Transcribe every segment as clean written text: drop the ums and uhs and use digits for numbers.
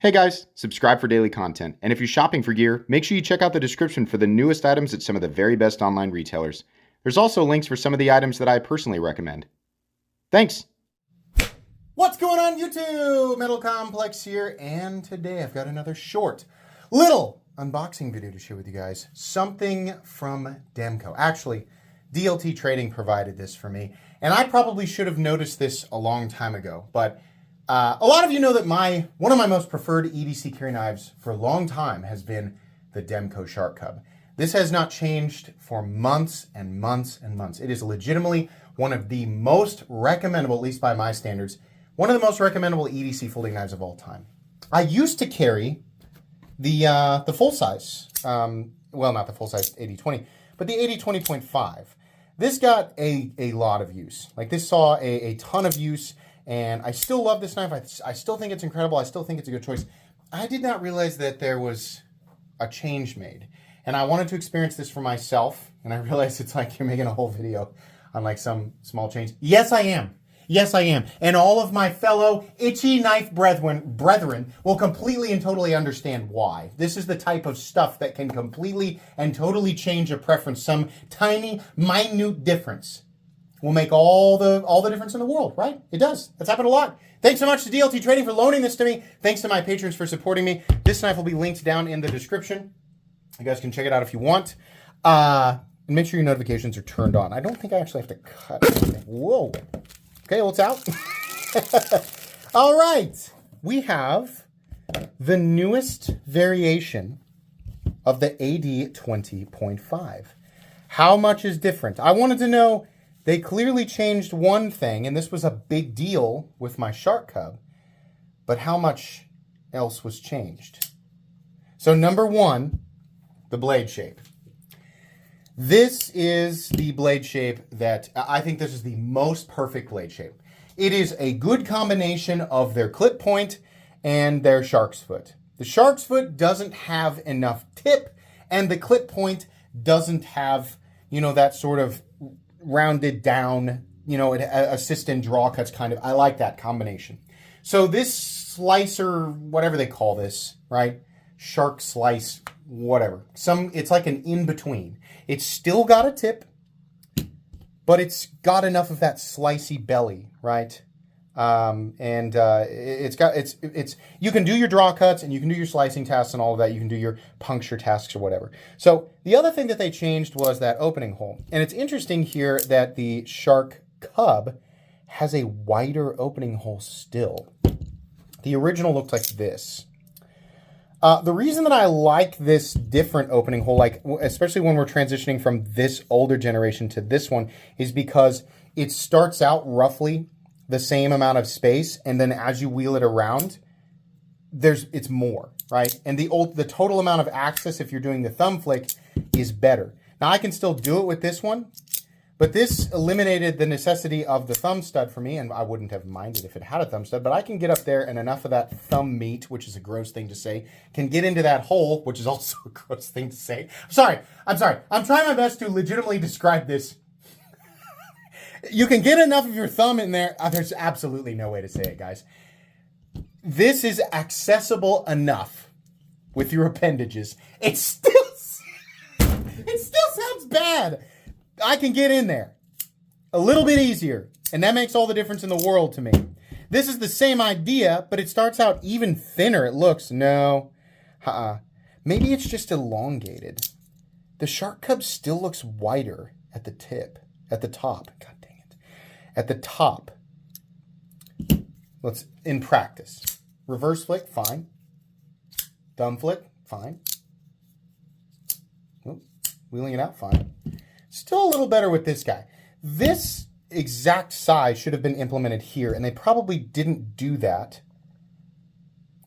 Hey guys, subscribe for daily content, and if you're shopping for gear, make sure you check out the description for the newest items at some of the very best online retailers. There's also links for some of the items that I personally recommend. Thanks! What's going on YouTube? Metal Complex here, and today I've got another short, little unboxing video to share with you guys. Something from Demco. Actually, DLT Trading provided this for me, and I probably should have noticed this a long time ago, but a lot of you know that one of my most preferred EDC carry knives for a long time has been the Demco Shark Cub. This has not changed for months and months and months. It is legitimately one of the most recommendable, at least by my standards, one of the most recommendable EDC folding knives of all time. I used to carry the full size, well, not the full size AD-20, but the AD-20.5. This got a lot of use. Like, this saw a ton of use. And I still love this knife. I still think it's incredible. I still think it's a good choice. I did not realize that there was a change made. And I wanted to experience this for myself. And I realized it's like you're making a whole video on like some small change. Yes, I am. Yes, I am. And all of my fellow itchy knife brethren will completely and totally understand why. This is the type of stuff that can completely and totally change a preference. Some tiny, minute difference will make all the difference in the world, right? It does. That's happened a lot. Thanks so much to DLT Trading for loaning this to me. Thanks to my patrons for supporting me. This knife will be linked down in the description. You guys can check it out if you want. And make sure your notifications are turned on. I don't think I actually have to cut anything. Whoa. Okay, well, it's out. All right. We have the newest variation of the AD-20.5. How much is different? I wanted to know. They clearly changed one thing, and this was a big deal with my Shark Cub, but how much else was changed? So number one, the blade shape. This is the blade shape that, I think this is the most perfect blade shape. It is a good combination of their clip point and their shark's foot. The shark's foot doesn't have enough tip, and the clip point doesn't have, that sort of rounded down, assist and draw cuts kind of. I like that combination. So this slicer, whatever they call this, right? Shark slice, whatever. It's like an in-between. It's still got a tip, but it's got enough of that slicey belly, right? It's you can do your draw cuts and you can do your slicing tasks and all of that. You can do your puncture tasks or whatever. So the other thing that they changed was that opening hole. And it's interesting here that the Shark Cub has a wider opening hole still. The original looked like this. The reason that I like this different opening hole, especially when we're transitioning from this older generation to this one, is because it starts out roughly the same amount of space, and then as you wheel it around, it's more, right? And the total amount of access, if you're doing the thumb flick, is better. Now I can still do it with this one, but this eliminated the necessity of the thumb stud for me, and I wouldn't have minded if it had a thumb stud, but I can get up there and enough of that thumb meat, which is a gross thing to say, can get into that hole, which is also a gross thing to say. I'm sorry. I'm trying my best to legitimately describe this. You can get enough of your thumb in there. There's absolutely no way to say it, guys. This is accessible enough with your appendages. It still sounds bad. I can get in there a little bit easier, and that makes all the difference in the world to me. This is the same idea, but it starts out even thinner. It looks, maybe it's just elongated. The Shark Cub still looks wider at the top. God dang it. At the top. Let's, in practice. Reverse flick, fine. Thumb flick, fine. Wheeling it out, fine. Still a little better with this guy. This exact size should have been implemented here, and they probably didn't do that.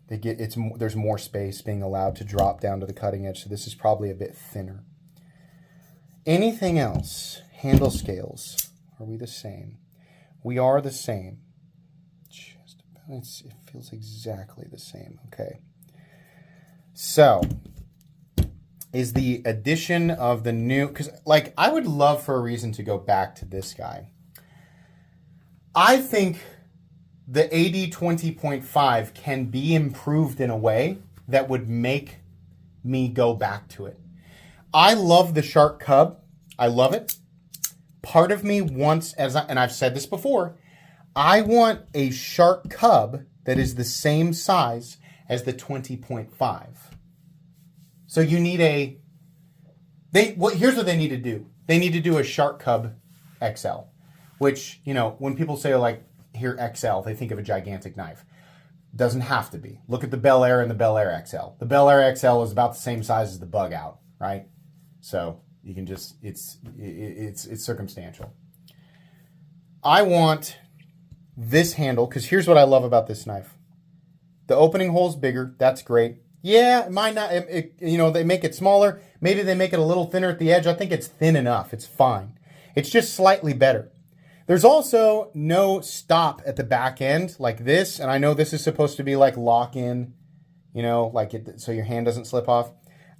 There's more space being allowed to drop down to the cutting edge, so this is probably a bit thinner. Anything else? Handle scales. Are we the same? We are the same. Just about, it feels exactly the same. Okay. So, is the addition of the new, because I would love for a reason to go back to this guy. I think the AD-20.5 can be improved in a way that would make me go back to it. I love the Shark Cub. I love it. Part of me wants, and I've said this before, I want a Shark Cub that is the same size as the 20.5. So you need here's what they need to do. They need to do a Shark Cub XL, which, when people say like, here XL, they think of a gigantic knife. Doesn't have to be. Look at the Bel Air and the Bel Air XL. The Bel Air XL is about the same size as the Bug Out, right? So you can just, it's circumstantial. I want this handle, because here's what I love about this knife. The opening hole is bigger. That's great. Yeah, it might not, they make it smaller. Maybe they make it a little thinner at the edge. I think it's thin enough. It's fine. It's just slightly better. There's also no stop at the back end like this. And I know this is supposed to be like lock in, so your hand doesn't slip off.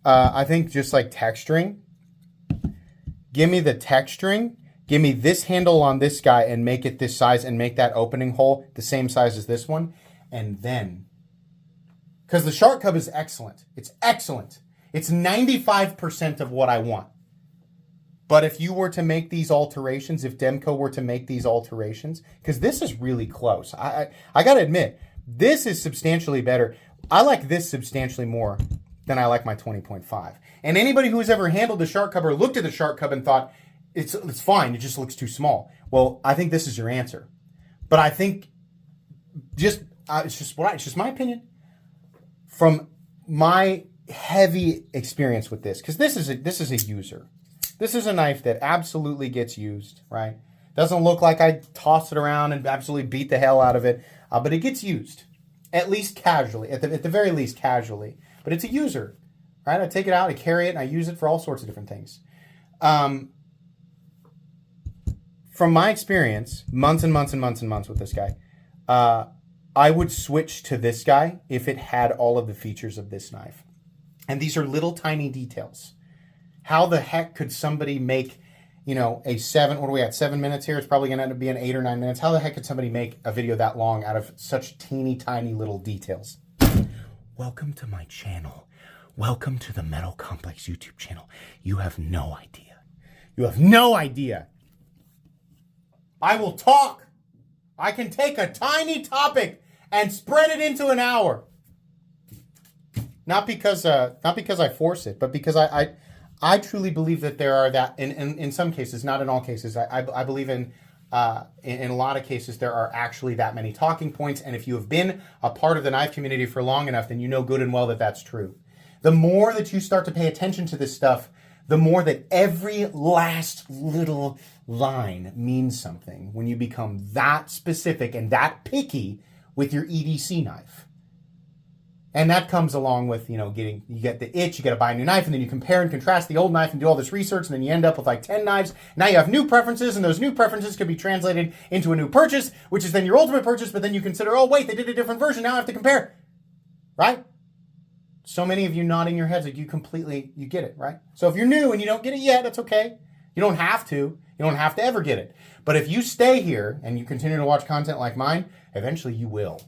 I think just like texturing. Give me the texturing. Give me this handle on this guy and make it this size and make that opening hole the same size as this one. And then, because the Shark Cub is excellent. It's excellent. It's 95% of what I want. But if you were to make these alterations, if Demco were to make these alterations, because this is really close. I got to admit, this is substantially better. I like this substantially more than I like my 20.5. And anybody who's ever handled the Shark Cub or looked at the Shark Cub and thought, it's fine, it just looks too small. Well, I think this is your answer. But I think it's just my opinion. From my heavy experience with this, because this is a user. This is a knife that absolutely gets used, right? Doesn't look like I toss it around and absolutely beat the hell out of it, but it gets used, at least casually, at the very least casually. But it's a user, right? I take it out, I carry it, and I use it for all sorts of different things. From my experience, months and months and months and months with this guy, I would switch to this guy if it had all of the features of this knife. And these are little tiny details. How the heck could somebody make, a 7 minutes here? It's probably going to end up being 8 or 9 minutes. How the heck could somebody make a video that long out of such teeny tiny little details? Welcome to my channel. Welcome to the Metal Complex YouTube channel. You have no idea. You have no idea. I will talk. I can take a tiny topic and spread it into an hour. Not because I force it, but because I truly believe that there are that in some cases, not in all cases. I believe in a lot of cases there are actually that many talking points, and if you have been a part of the knife community for long enough, then you know good and well that that's true. The more that you start to pay attention to this stuff, the more that every last little line means something when you become that specific and that picky with your EDC knife. And that comes along with, you get the itch, you got to buy a new knife, and then you compare and contrast the old knife and do all this research, and then you end up with like 10 knives. Now you have new preferences, and those new preferences could be translated into a new purchase, which is then your ultimate purchase, but then you consider, oh, wait, they did a different version, now I have to compare. Right? So many of you nodding your heads like you get it, right? So if you're new and you don't get it yet, that's okay. You don't have to. You don't have to ever get it. But if you stay here and you continue to watch content like mine, eventually you will.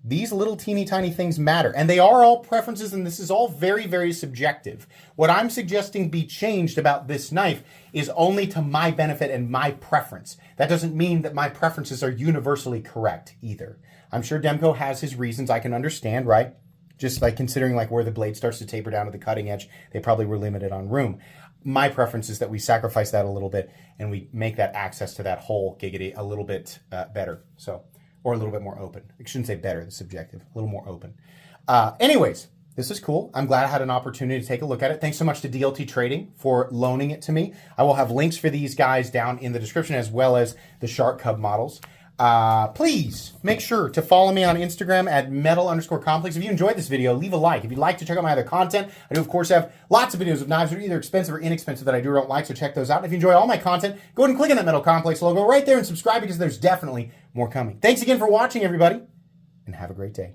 These little teeny tiny things matter, and they are all preferences, and this is all very, very subjective. What I'm suggesting be changed about this knife is only to my benefit and my preference. That doesn't mean that my preferences are universally correct either. I'm sure Demco has his reasons I can understand, right? Just like considering like where the blade starts to taper down to the cutting edge, they probably were limited on room. My preference is that we sacrifice that a little bit and we make that access to that hole giggity a little bit better. Or a little bit more open. I shouldn't say better, it's subjective. A little more open. Anyways, this is cool. I'm glad I had an opportunity to take a look at it. Thanks so much to DLT Trading for loaning it to me. I will have links for these guys down in the description as well as the Shark Cub models. Please make sure to follow me on Instagram at metal_complex. If you enjoyed this video, leave a like. If you'd like to check out my other content, I do, of course, have lots of videos of knives that are either expensive or inexpensive that I do or don't like, so check those out. And if you enjoy all my content, go ahead and click on that Metal Complex logo right there and subscribe because there's definitely more coming. Thanks again for watching, everybody, and have a great day.